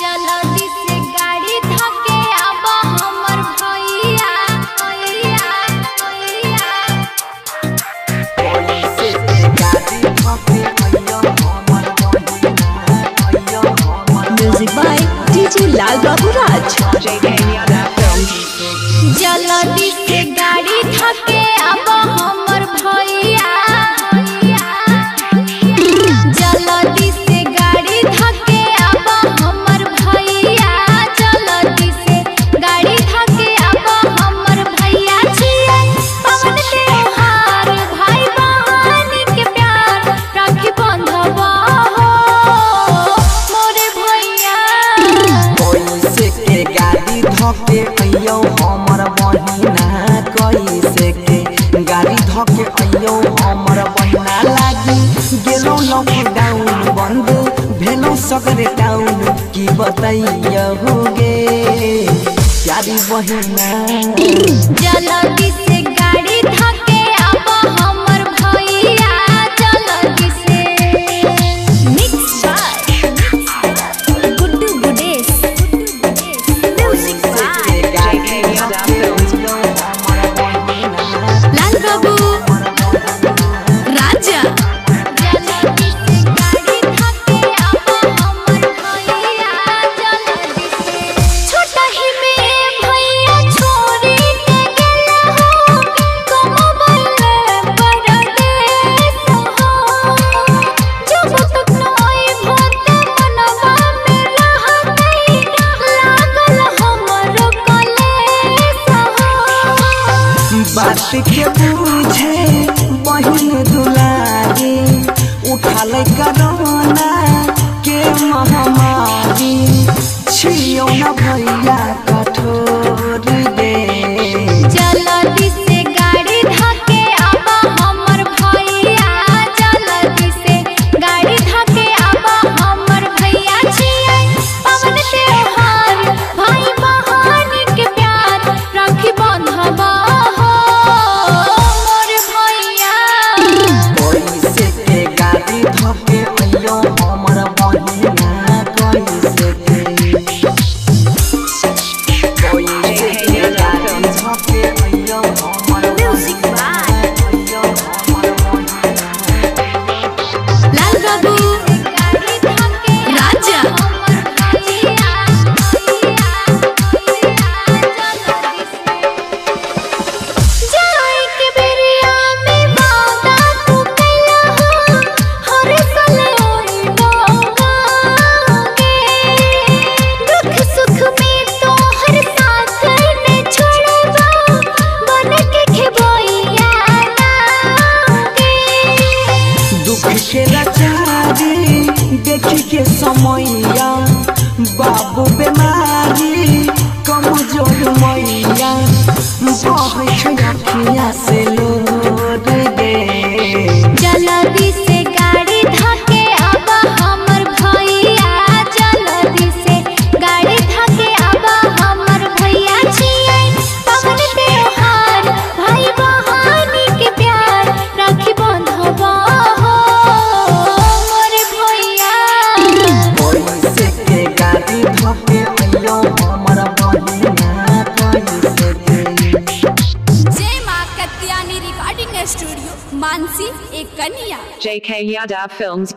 जल्दी से गाड़ी धके आबा हमर भैया म्यूजिक बाय डीजे लाल बाबू राज। जल्दी से गाड़ी धके आबा हमर भैया जल्दी से गाड़ी धके आबा हमर भैया जल्दी से गाड़ी धके आबा हमर भैया छिए पवन त्योहार भाई बहन के प्यार राखी बंधवा हो मोरे भैया कैसे के गाड़ी धके अइयो हमर बहिना कैसे के गाड़ी धके अइयो हमर बहिना लागी गेलो लॉकडाउन बंद भेलो सगरे टाउन की बताइयो होगे प्यारी बहिना जल्दी से गाड़ी धके आबा हमर भैया जल्दी से mix by Guddu Gudesh music by Lal Babu Raja जल्दी से गाड़ी धके आबा हमर भैया जल्दी से छोटा ही में भैया छोरी के गेला हो कमबल परदेस हो जब तक नई भत मनवा में रहतई लागल हमर कलेस हो बात के बुझे बहिन दुलारी उठाल करोना के महामारी छियो न भैया कठोर दे जल्दी से गाड़ी धके आबा हमर भैया जल्दी से गाड़ी धके आबा हमर भैया छिए पवन त्योहार भाई बहन के प्यार राखी बंधवा हो मोर भैया कैसे के गाड़ी धके अइयो हमर बहिना कैसे के गाड़ी धके अइयो हमर म्यूजिक बाय अइयो हमर लाल बाबू गाड़ी धके राजा हमर भैया जाए के बेरिया में वादा तू कैला हो हर साल ओई डोंगागे दुख सुख में तो हर साथ ने छोड़बा बन के खेबैया लागे दुख के लाचारी देखी के समैया बाबू बेमारी कमजोर मैया बहै छै अखिया से लोर दे जल्दी से गाड़ी धके आबा हमर भैया जल्दी से गाड़ी धके आबा हमर भैया छिए पवन त्योहार भाई बहन के प्यार राखी बंधवा हो मोर भैया कैसे के गाड़ी धके अइयो हमर बहिना कैसे के जय मां कत्यानी रिकॉर्डिंग स्टूडियो मानसी एक कन्या JK Yadav Films।